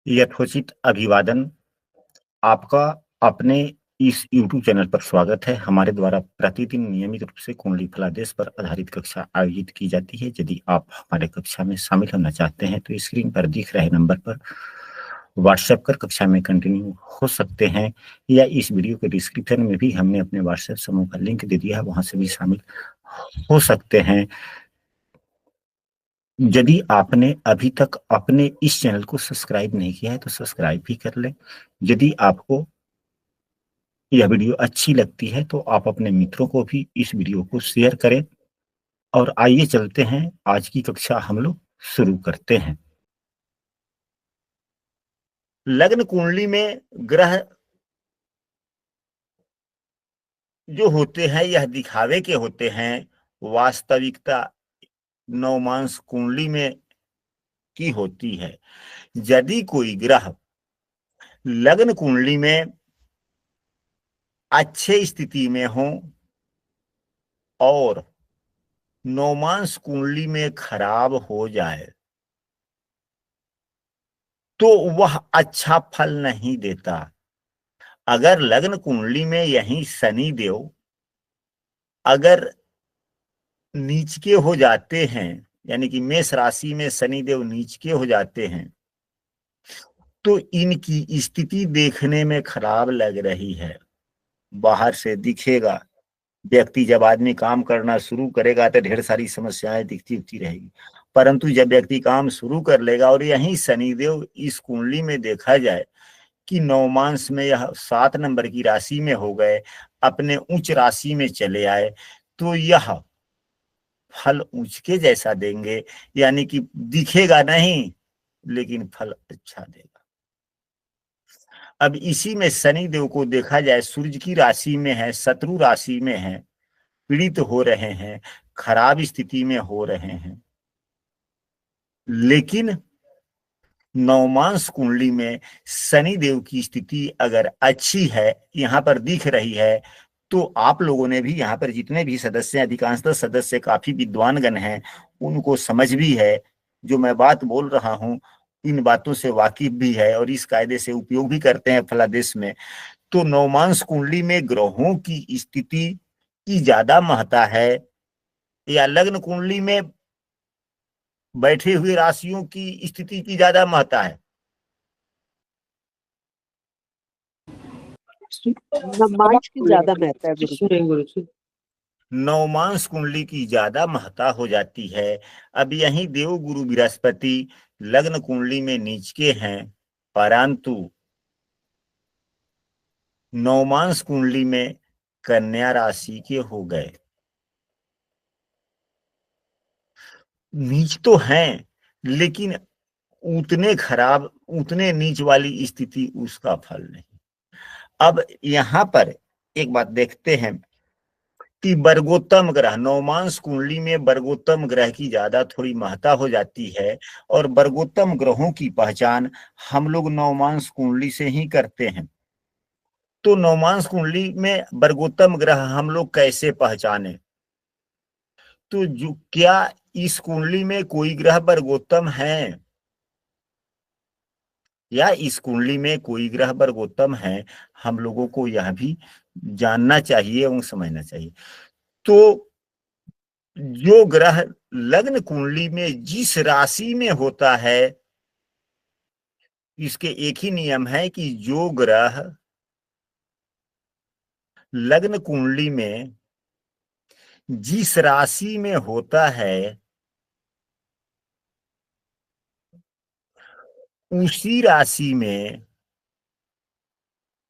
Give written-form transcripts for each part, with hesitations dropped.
यथोचित अभिवादन। आपका अपने इस YouTube चैनल पर स्वागत है। हमारे द्वारा प्रतिदिन नियमित रूप से कुंडली फलादेश पर आधारित कक्षा आयोजित की जाती है। यदि आप हमारे कक्षा में शामिल होना चाहते हैं तो स्क्रीन पर दिख रहे नंबर पर व्हाट्सएप कर कक्षा में कंटिन्यू हो सकते हैं, या इस वीडियो के डिस्क्रिप्शन में भी हमने अपने व्हाट्सएप समूह का लिंक दे दिया है, वहां से भी शामिल हो सकते हैं। यदि आपने अभी तक अपने इस चैनल को सब्सक्राइब नहीं किया है तो सब्सक्राइब भी कर लें। यदि आपको यह वीडियो अच्छी लगती है तो आप अपने मित्रों को भी इस वीडियो को शेयर करें। और आइए चलते हैं, आज की कक्षा हम लोग शुरू करते हैं। लग्न कुंडली में ग्रह जो होते हैं यह दिखावे के होते हैं। वास्तविकता नवमांश कुंडली में की होती है। यदि कोई ग्रह लग्न कुंडली में अच्छे स्थिति में हो और नवमांश कुंडली में खराब हो जाए तो वह अच्छा फल नहीं देता। अगर लग्न कुंडली में यही शनि देव अगर नीच के हो जाते हैं, यानी कि मेष राशि में शनि देव नीच के हो जाते हैं, तो इनकी स्थिति देखने में खराब लग रही है। बाहर से दिखेगा, व्यक्ति जब आदमी काम करना शुरू करेगा तो ढेर सारी समस्याएं दिखती रहेगी, परंतु जब व्यक्ति काम शुरू कर लेगा और यही शनिदेव इस कुंडली में देखा जाए कि नवमांश में यह 7 नंबर की राशि में हो गए, अपने उच्च राशि में चले आए, तो यह फल उच्च के जैसा देंगे, यानी कि दिखेगा नहीं लेकिन फल अच्छा देगा। अब इसी में शनि देव को देखा जाए, सूर्य की राशि में है, शत्रु राशि में है, पीड़ित हो रहे हैं, खराब स्थिति में हो रहे हैं, लेकिन नवमांश कुंडली में शनि देव की स्थिति अगर अच्छी है, यहाँ पर दिख रही है, तो आप लोगों ने भी, यहाँ पर जितने भी सदस्य, अधिकांशतः सदस्य काफी विद्वानगण हैं, उनको समझ भी है जो मैं बात बोल रहा हूँ, इन बातों से वाकिफ भी है और इस कायदे से उपयोग भी करते हैं फलादेश में। तो नवमांश कुंडली में ग्रहों की स्थिति की ज्यादा महत्ता है या लग्न कुंडली में बैठे हुए राशियों की स्थिति की ज्यादा महत्ता है? नवमांश की ज्यादा महत्ता है गुरु। नवमांश कुंडली की ज्यादा महत्ता हो जाती है। अब यही देव गुरु बृहस्पति लग्न कुंडली में नीच के हैं, परंतु नवमांश कुंडली में कन्या राशि के हो गए। नीच तो हैं लेकिन उतने खराब, उतने नीच वाली स्थिति उसका फल नहीं। अब यहाँ पर एक बात देखते हैं कि वर्गोत्तम ग्रह, नवमांश कुंडली में वर्गोत्तम ग्रह की ज्यादा थोड़ी महत्ता हो जाती है, और वर्गोत्तम ग्रहों की पहचान हम लोग नवमांश कुंडली से ही करते हैं। तो नवमांश कुंडली में वर्गोत्तम ग्रह हम लोग कैसे पहचाने? तो जो क्या इस कुंडली में कोई ग्रह वर्गोत्तम है, या इस कुंडली में कोई ग्रह वर्गोत्तम है, हम लोगों को यह भी जानना चाहिए एवं समझना चाहिए। तो जो ग्रह लग्न कुंडली में जिस राशि में होता है, इसके एक ही नियम है कि जो ग्रह लग्न कुंडली में जिस राशि में होता है उसी राशि में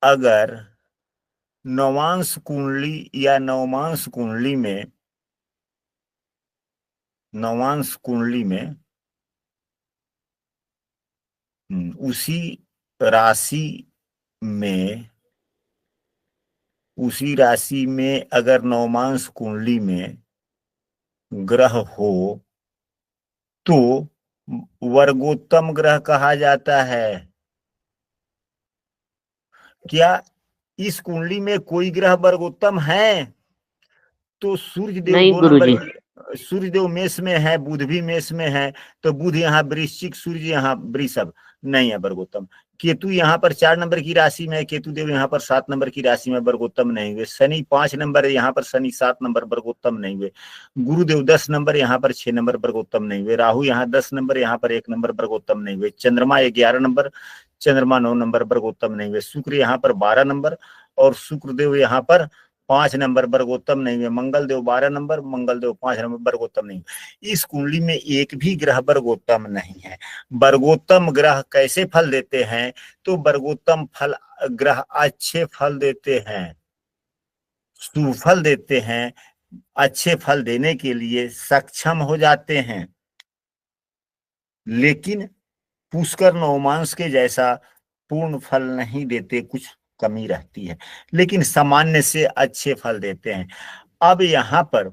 अगर नवांश कुंडली या नवमांश कुंडली में, नवांश कुंडली में उसी राशि में, उसी राशि में अगर नवमांश कुंडली में ग्रह हो तो वर्गोत्तम ग्रह कहा जाता है। क्या इस कुंडली में कोई ग्रह वर्गोत्तम है? तो सूर्य देव नहीं 2 गुरुजी। नंबर, सूर्य देव मेष में है, बुध भी मेष में है, तो बुध यहाँ वृश्चिक, सूर्य यहाँ वृषभ, नहीं है वर्गोत्तम। केतु यहाँ पर 4 नंबर की राशि में है, केतु देव यहाँ पर 7 नंबर की राशि में, वर्गोत्तम नहीं हुए। शनि 5 नंबर है यहाँ पर, शनि 7 नंबर, वर्गोत्तम नहीं हुए। गुरुदेव 10 नंबर यहाँ पर, 6 नंबर, वर्गोत्तम नहीं हुए। राहु यहाँ 10 नंबर यहाँ पर, 1 नंबर, वर्गोत्तम नहीं हुए। चंद्रमा 11 नंबर, चंद्रमा 9 नंबर, वर्गोत्तम नहीं हुए। शुक्र यहाँ पर 12 नंबर और शुक्रदेव यहाँ पर 5 नंबर, वर्गोत्तम नहीं हुए। मंगल देव 12 नंबर, मंगल देव 5 नंबर, वर्गोत्तम नहीं हुए। इस कुंडली में एक भी ग्रह वर्गोत्तम नहीं है। वर्गोत्तम ग्रह कैसे फल देते हैं? तो वर्गोत्तम फल ग्रह अच्छे फल देते हैं, सुफल देते हैं, अच्छे फल देने के लिए सक्षम हो जाते हैं। लेकिन पुष्कर नवमांश के जैसा पूर्ण फल नहीं देते, कुछ कमी रहती है, लेकिन सामान्य से अच्छे फल देते हैं। अब यहाँ पर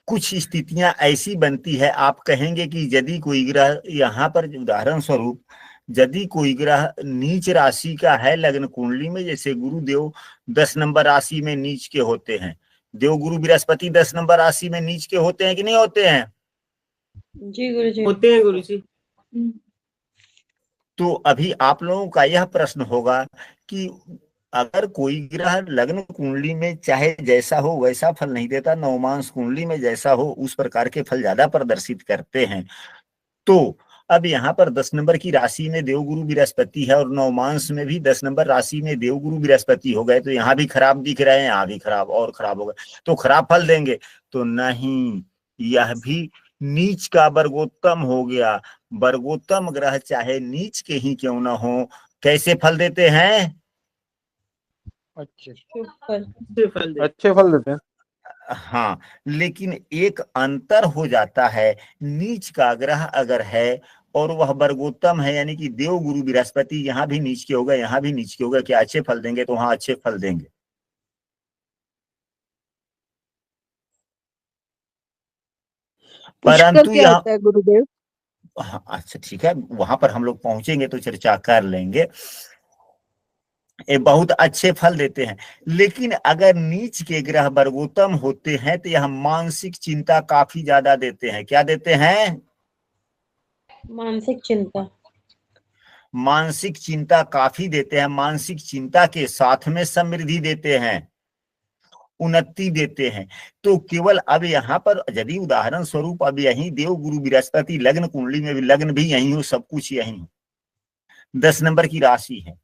कुछ स्थितियां ऐसी बनती है, आप कहेंगे कि यदि कोई ग्रह, यहाँ पर उदाहरण स्वरूप यदि कोई ग्रह नीच राशि का है लग्न कुंडली में, जैसे गुरुदेव 10 नंबर राशि में नीच के होते हैं, देव गुरु बृहस्पति 10 नंबर राशि में नीच के होते हैं कि नहीं होते हैं? जी गुरु जी, होते हैं गुरु जी। तो अभी आप लोगों का यह प्रश्न होगा कि अगर कोई ग्रह लग्न कुंडली में चाहे जैसा हो वैसा फल नहीं देता, नवमांश कुंडली में जैसा हो उस प्रकार के फल ज्यादा प्रदर्शित करते हैं, तो अब यहाँ पर 10 नंबर की राशि में देवगुरु बृहस्पति है और नवमांश में भी 10 नंबर राशि में देवगुरु बृहस्पति हो गए, तो यहाँ भी खराब दिख रहे हैं, यहाँ भी खराब और खराब हो गए, तो खराब फल देंगे? तो नहीं, यह भी नीच का वर्गोत्तम हो गया। वर्गोत्तम ग्रह चाहे नीच के ही क्यों ना हो, कैसे फल देते हैं? अच्छे अच्छे फल देते हैं। हाँ, लेकिन एक अंतर हो जाता है, नीच का ग्रह अगर है और वह वर्गोत्तम है, यानी कि देव गुरु बृहस्पति यहाँ भी नीच के हो गए, यहाँ भी नीच के हो गए, क्या अच्छे फल देंगे? तो हाँ, अच्छे फल देंगे। पुष्कर परंतु क्या यहाँ, होता है गुरुदेव? हाँ, अच्छा ठीक है, वहां पर हम लोग पहुंचेंगे तो चर्चा कर लेंगे। ये बहुत अच्छे फल देते हैं, लेकिन अगर नीच के ग्रह वर्गोत्तम होते हैं तो यह मानसिक चिंता काफी ज्यादा देते हैं। क्या देते हैं? मानसिक चिंता। मानसिक चिंता काफी देते हैं। मानसिक चिंता के साथ में समृद्धि देते हैं, उन्नति देते हैं। तो केवल अब यहाँ पर यदि उदाहरण स्वरूप अब यही देव गुरु बृहस्पति लग्न कुंडली में भी, लग्न भी यही हो, सब कुछ यही हो, 10 नंबर की राशि है,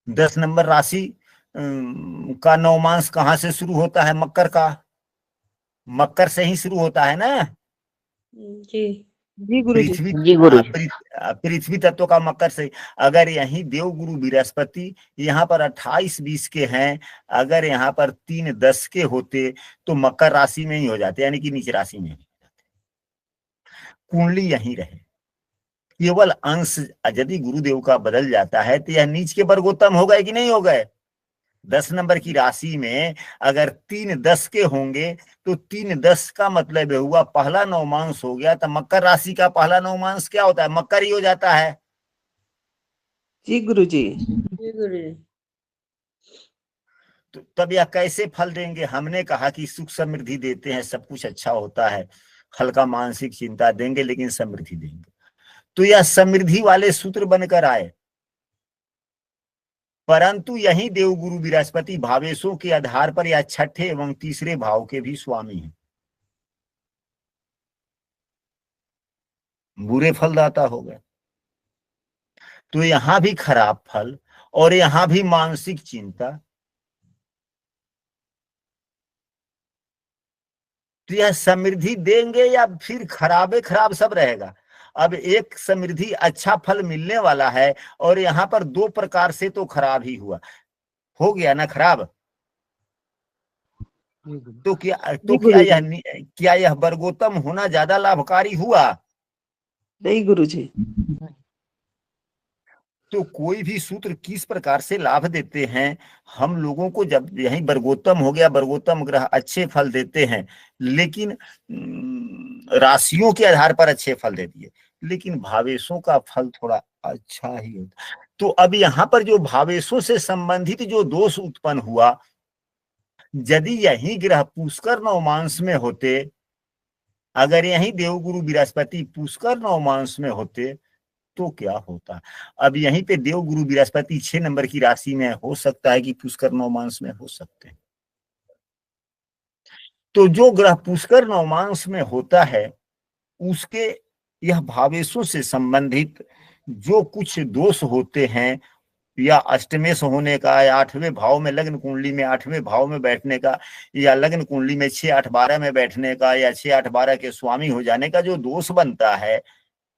10 नंबर राशि का नवमांश कहाँ से शुरू होता है? मकर का, मकर से ही शुरू होता है ना। जी जी गुरु जी। पृथ्वी, पृथ्वी तत्व का मकर से। अगर यही देव गुरु बृहस्पति यहाँ पर 28-20 के हैं, अगर यहाँ पर 3-10 के होते तो मकर राशि में ही हो जाते, यानी कि नीच राशि में ही। कुंडली यही रहे, केवल अंश यदि गुरुदेव का बदल जाता है तो यह नीच के वर्गोत्तम हो गए कि नहीं हो गए? 10 नंबर की राशि में अगर 3-10 के होंगे तो 3-10 का मतलब हुआ पहला नवमांश हो गया, तो मकर राशि का पहला नवमांश क्या होता है? मकर ही हो जाता है। जी गुरु जी। जी गुरु जी। तो तब यह कैसे फल देंगे? हमने कहा कि सुख समृद्धि देते हैं, सब कुछ अच्छा होता है, हल्का मानसिक चिंता देंगे लेकिन समृद्धि देंगे। तो यह समृद्धि वाले सूत्र बनकर आए, परंतु यही देवगुरु बृहस्पति भावेशों के आधार पर या छठे एवं तीसरे भाव के भी स्वामी हैं, बुरे फलदाता हो गए। तो यहां भी खराब फल और यहां भी मानसिक चिंता। तो यह समृद्धि देंगे या फिर खराबे खराब सब रहेगा? अब एक समृद्धि अच्छा फल मिलने वाला है और यहाँ पर 2 प्रकार से तो खराब ही हुआ, हो गया ना खराब। तो क्या यह वर्गोत्तम होना ज्यादा लाभकारी हुआ? नहीं गुरु जी। तो कोई भी सूत्र किस प्रकार से लाभ देते हैं हम लोगों को? जब यही वर्गोत्तम हो गया, वर्गोत्तम ग्रह अच्छे फल देते हैं, लेकिन राशियों के आधार पर अच्छे फल दे दिए, लेकिन भावेशों का फल थोड़ा अच्छा ही होता। तो अब यहाँ पर जो भावेशों से संबंधित जो दोष उत्पन्न हुआ, यदि यही ग्रह पुष्कर नवमांश में होते अगर यही देवगुरु बृहस्पति पुष्कर नवमांश में होते तो क्या होता। अब यहीं पे देवगुरु बृहस्पति 6 नंबर की राशि में हो सकता है कि पुष्कर नवमांश में हो सकते हैं। तो जो ग्रह पुष्कर नवमांश में होता है उसके यह भावेशों से संबंधित जो कुछ दोष होते हैं, या अष्टमेश होने का, या 8वें भाव में लग्न कुंडली में 8वें भाव में बैठने का, या लग्न कुंडली में 6 8 12 में बैठने का, या 6 8 12 के स्वामी हो जाने का जो दोष बनता है,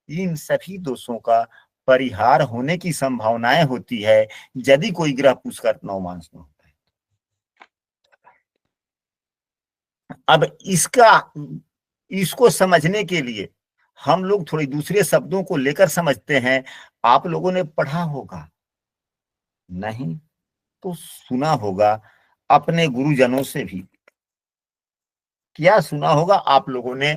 इन सभी दोषों का परिहार होने की संभावनाएं होती है यदि कोई ग्रह पुष्कर नवमांश में होता है। अब इसको समझने के लिए हम लोग थोड़ी दूसरे शब्दों को लेकर समझते हैं। आप लोगों ने पढ़ा होगा, नहीं तो सुना होगा अपने गुरुजनों से भी। क्या सुना होगा आप लोगों ने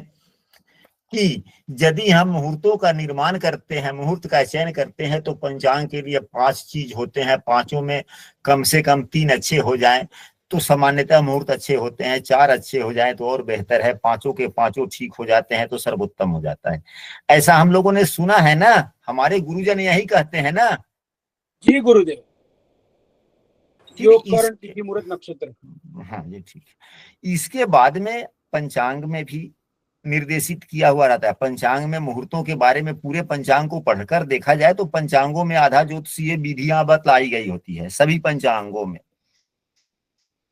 कि यदि हम मुहूर्तों का निर्माण करते हैं, मुहूर्त का चयन करते हैं, तो पंचांग के लिए 5 चीज होते हैं, पांचों में कम से कम 3 अच्छे हो जाएं तो सामान्यतः मुहूर्त अच्छे होते हैं, 4 अच्छे हो जाएं तो और बेहतर है, पांचों के पांचों ठीक हो जाते हैं तो सर्वोत्तम हो जाता है। ऐसा हम लोगों ने सुना है ना, हमारे गुरुजन यही कहते हैं ना। जी गुरुदेव। ठीक, योग करण तिथि मुहूर्त नक्षत्र। हाँ जी ठीक। इसके बाद में पंचांग में भी निर्देशित किया हुआ रहता है। पंचांग में मुहूर्तों के बारे में पूरे पंचांग को पढ़कर देखा जाए तो पंचांगों में आधा ज्योतिषीय विधियां बतलाई गई होती है। सभी पंचांगों में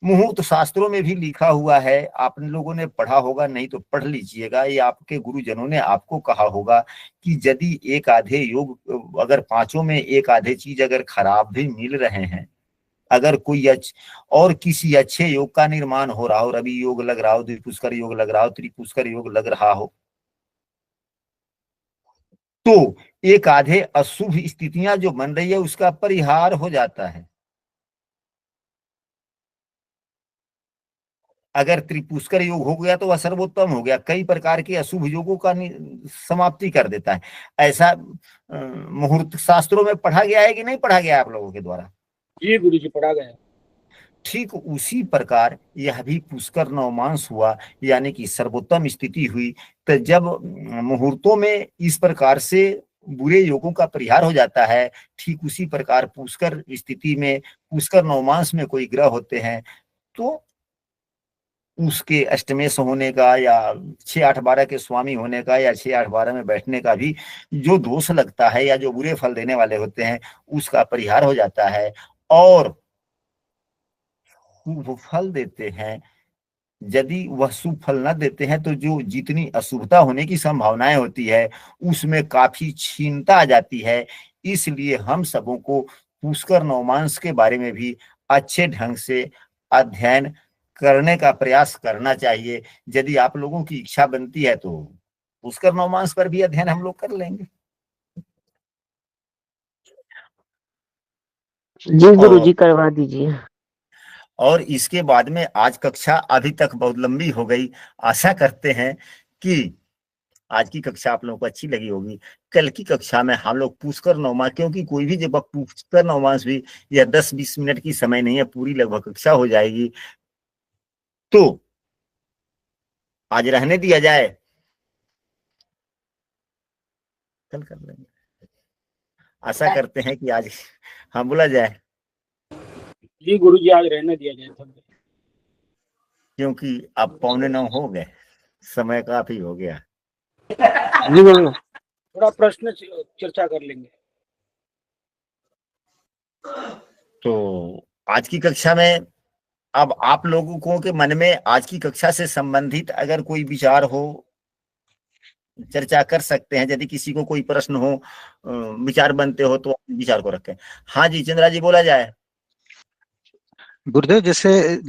मुहूर्त शास्त्रों में भी लिखा हुआ है, आप लोगों ने पढ़ा होगा, नहीं तो पढ़ लीजिएगा। ये आपके गुरुजनों ने आपको कहा होगा कि यदि एक आधे योग, अगर पांचों में एक आधे चीज अगर खराब भी मिल रहे हैं, अगर कोई और किसी अच्छे योग का निर्माण हो रहा हो, रवि योग लग रहा हो, द्विपुष्कर योग लग रहा हो, त्रिपुष्कर योग लग रहा हो, तो एक आधे अशुभ स्थितियां जो बन रही है उसका परिहार हो जाता है। अगर त्रिपुष्कर योग हो गया तो वह सर्वोत्तम हो गया, कई प्रकार के अशुभ योगों का समाप्ति कर देता है। ऐसा मुहूर्त शास्त्रों में पढ़ा गया है कि नहीं पढ़ा गया आप लोगों के द्वारा? जी गुरु जी, पढ़ा गया। ठीक उसी प्रकार यह भी पुष्कर नवमांश हुआ, यानी कि सर्वोत्तम स्थिति हुई। तो जब मुहूर्तों में इस प्रकार से बुरे योगों का परिहार हो जाता है, ठीक उसी प्रकार पुष्कर स्थिति में, पुष्कर नवमांश में कोई ग्रह होते हैं तो उसके अष्टमेश होने का, या 6 8 12 के स्वामी होने का, या 6 8 12 में बैठने का भी जो दोष लगता है, या जो बुरे फल देने वाले होते हैं, उसका परिहार हो जाता है। और शुभ फल देते हैं, यदि वह शुभ फल न देते हैं तो जो जितनी अशुभता होने की संभावनाएं होती है उसमें काफी क्षीणता आ जाती है। इसलिए हम सबों को पुष्कर नवमांश के बारे में भी अच्छे ढंग से अध्ययन करने का प्रयास करना चाहिए। यदि आप लोगों की इच्छा बनती है तो पुष्कर नवमांश पर भी अध्ययन हम लोग कर लेंगे। जी गुरु जी, करवा दीजिए। और इसके बाद में आज कक्षा अभी तक बहुत लंबी हो गई, आशा करते हैं कि आज की कक्षा आप लोगों को अच्छी लगी होगी। कल की कक्षा में हम लोग पुष्कर नवमांश, क्योंकि कोई भी जब पुष्कर नवमांश भी यह 10-20 मिनट की समय नहीं है, पूरी लगभग कक्षा हो जाएगी, तो आज रहने दिया जाए, कल कर लेंगे। आशा करते हैं कि आज हाँ बोला जाए, जी गुरु जी, आज रहने दिया जाए सब। क्योंकि अब 8:45 हो गए, समय काफी हो गया। थोड़ा प्रश्न चर्चा कर लेंगे। तो आज की कक्षा में अब आप लोगों के मन में आज की कक्षा से संबंधित अगर कोई विचार हो, चर्चा कर सकते हैं। यदि किसी को कोई प्रश्न हो, विचार बनते हो, तो विचार को रखें। हाँ जी चंद्रा जी, बोला जाए। गुरुदेव, जैसे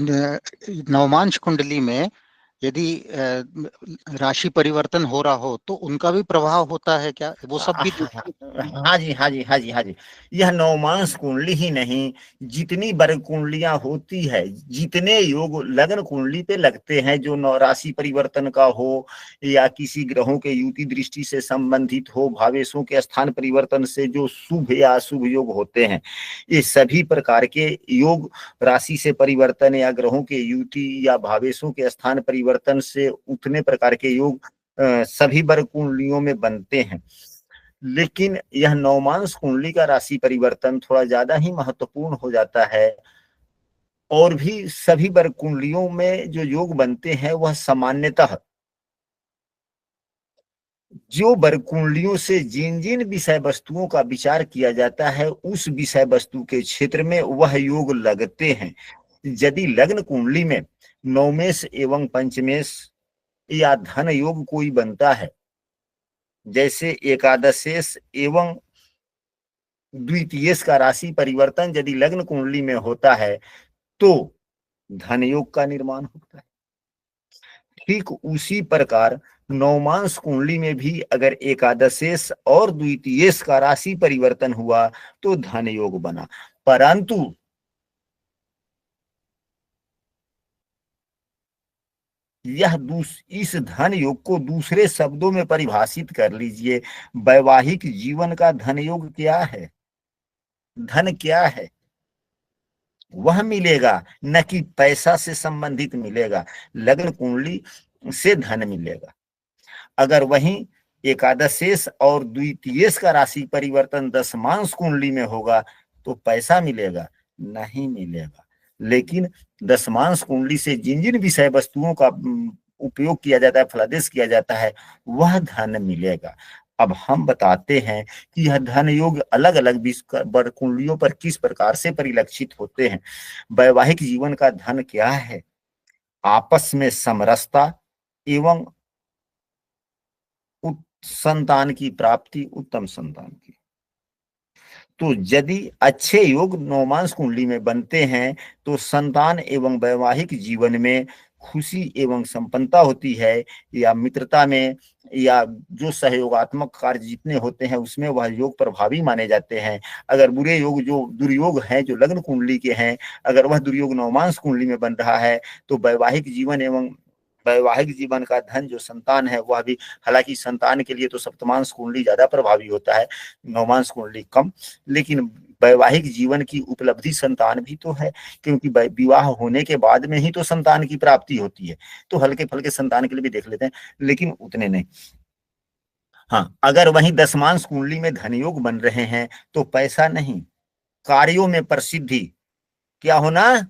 नवमांश कुंडली में यदि राशि परिवर्तन हो रहा हो तो उनका भी प्रभाव होता है क्या? वो सब भी हाँ जी हाँ जी हाँ जी हाँ जी। यह नवमांश कुंडली ही नहीं, जितनी वर्ग कुंडलियां होती है, जितने योग लग्न कुंडली पे लगते हैं, जो नौ राशि परिवर्तन का हो, या किसी ग्रहों के युति दृष्टि से संबंधित हो, भावेशों के स्थान परिवर्तन से जो शुभ या अशुभ योग होते हैं, ये सभी प्रकार के योग, राशि से परिवर्तन या ग्रहों के युति या भावेशों के स्थान परिवर्तन से उतने प्रकार के योग सभी वर्ग कुंडलियों में बनते हैं, लेकिन यह नवमांश कुंडली का राशि परिवर्तन थोड़ा ज्यादा ही महत्वपूर्ण हो जाता है। और भी सभी वर्ग कुंडलियों में जो योग बनते हैं वह सामान्यतः जो वर्ग कुंडलियों से जिन जिन विषय वस्तुओं का विचार किया जाता है उस विषय वस्तु के क्षेत्र में वह योग लगते हैं। यदि लग्न कुंडली में नवमेश एवं पंचमेश या धन योग कोई बनता है, जैसे एकादशेश एवं द्वितीयेश का राशि परिवर्तन यदि लग्न कुंडली में होता है तो धन योग का निर्माण होता है। ठीक उसी प्रकार नवमांश कुंडली में भी अगर एकादशेश और द्वितीयेश का राशि परिवर्तन हुआ तो धन योग बना, परंतु यह इस धन योग को दूसरे शब्दों में परिभाषित कर लीजिए। वैवाहिक जीवन का धन योग क्या है? धन क्या है? वह मिलेगा, न कि पैसा से संबंधित मिलेगा। लग्न कुंडली से धन मिलेगा। अगर वहीं एकादशेश और द्वितीयेश का राशि परिवर्तन दशमांश कुंडली में होगा तो पैसा मिलेगा? नहीं मिलेगा। लेकिन दशमांश कुंडली से जिन जिन विषय वस्तुओं का उपयोग किया जाता है, फलादेश किया जाता है, वह धन मिलेगा। अब हम बताते हैं कि यह धन योग अलग अलग वर्ग कुंडलियों पर किस प्रकार से परिलक्षित होते हैं। वैवाहिक जीवन का धन क्या है? आपस में समरसता एवं संतान की प्राप्ति, उत्तम संतान की। तो यदि अच्छे योग नवमांश कुंडली में बनते हैं तो संतान एवं वैवाहिक जीवन में खुशी एवं संपन्नता होती है, या मित्रता में या जो सहयोगात्मक कार्य जितने होते हैं उसमें वह योग प्रभावी माने जाते हैं। अगर बुरे योग जो दुर्योग हैं जो लग्न कुंडली के हैं, अगर वह दुर्योग नवमांश कुंडली में बन रहा है तो वैवाहिक जीवन एवं वैवाहिक जीवन का धन जो संतान है वह भी, हालांकि संतान के लिए तो सप्तमांश कुंडली ज्यादा प्रभावी होता है, नवमांश कुंडली कम, लेकिन वैवाहिक जीवन की उपलब्धि संतान भी तो है, क्योंकि विवाह होने के बाद में ही तो संतान की प्राप्ति होती है। तो हल्के फल्के संतान के लिए भी देख लेते हैं, लेकिन उतने नहीं। हाँ, अगर वहीं दशमांश कुंडली में धन योग बन रहे हैं तो पैसा नहीं, कार्यों में प्रसिद्धि। क्या होना?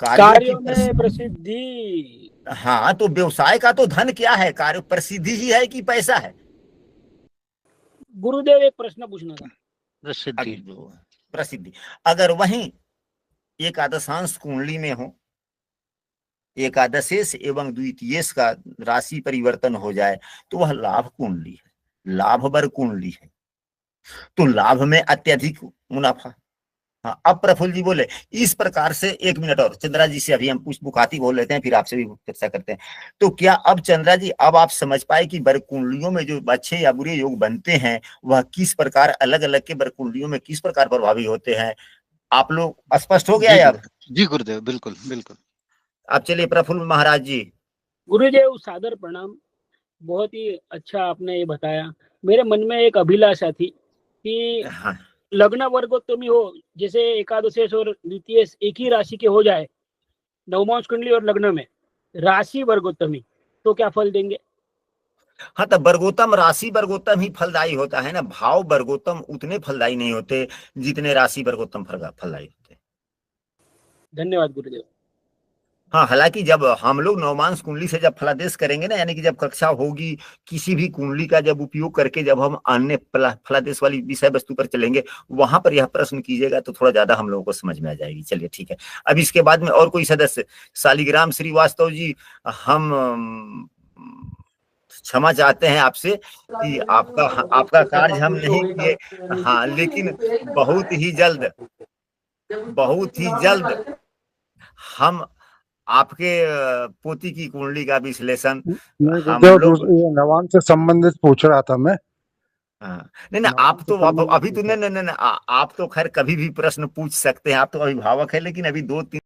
कार्यों में प्रसिद्धि। हाँ, तो व्यवसाय का तो धन क्या है? कार्य प्रसिद्धि ही है कि पैसा है? गुरुदेव एक प्रश्न पूछना था। प्रसिद्धि। प्रसिद्धि। अगर वहीं एकादशांश कुंडली में हो, एकादशेश एवं द्वितीयेश का राशि परिवर्तन हो जाए तो वह लाभ कुंडली है, लाभ वर्ग कुंडली है, तो लाभ में अत्यधिक मुनाफा। हाँ, अब प्रफुल्ल जी बोले इस प्रकार से। एक मिनट और चंद्रा जी से अभी हम कुछ मुखातिब बोल लेते हैं, फिर आपसे भी चर्चा करते हैं। तो क्या अब चंद्रा जी अब आप समझ पाए कि वर्ग कुंडलियों में जो अच्छे या बुरे योग बनते हैं वह किस प्रकार अलग अलग के वर्ग कुंडलियों में किस प्रकार प्रभावी होते हैं? आप लोग स्पष्ट हो गया है अब? जी गुरुदेव, बिल्कुल बिल्कुल। अब चलिए प्रफुल्ल महाराज जी। गुरुदेव सादर प्रणाम। बहुत ही अच्छा आपने ये बताया। मेरे मन में एक अभिलाषा थी कि हाँ, लग्न वर्गोत्तमी हो, जैसे एकादशेश और द्वितीय एक ही राशि के हो जाए नवमांश कुंडली और लग्न में, राशि वर्गोत्तमी, तो क्या फल देंगे? हाँ, तो वर्गोत्तम राशि वर्गोत्तम ही फलदायी होता है ना। भाव वर्गोत्तम उतने फलदायी नहीं होते जितने राशि वर्गोत्तम फलदायी होते। धन्यवाद गुरुदेव। हाँ, हालांकि जब हम लोग नवमांश कुंडली से जब फलादेश करेंगे ना, यानी कि जब कक्षा होगी किसी भी कुंडली का जब उपयोग करके जब हम अन्य फलादेश वाली विषय वस्तु पर चलेंगे, वहां पर यह प्रश्न कीजिएगा तो थोड़ा ज्यादा हम लोगों को समझ में आ जाएगी। चलिए ठीक है। अब इसके बाद में और कोई सदस्य? शालिग्राम श्रीवास्तव जी, हम क्षमा चाहते हैं आपसे कि आपका कार्य हम नहीं किए। हाँ, लेकिन बहुत ही जल्द हम आपके पोती की कुंडली का विश्लेषण हम लोग। नवान से संबंधित पूछ रहा था मैं। हाँ, नहीं, आप तो अभी तो नहीं, आप तो खैर कभी भी प्रश्न पूछ सकते हैं, आप तो अभिभावक है, लेकिन अभी 2-3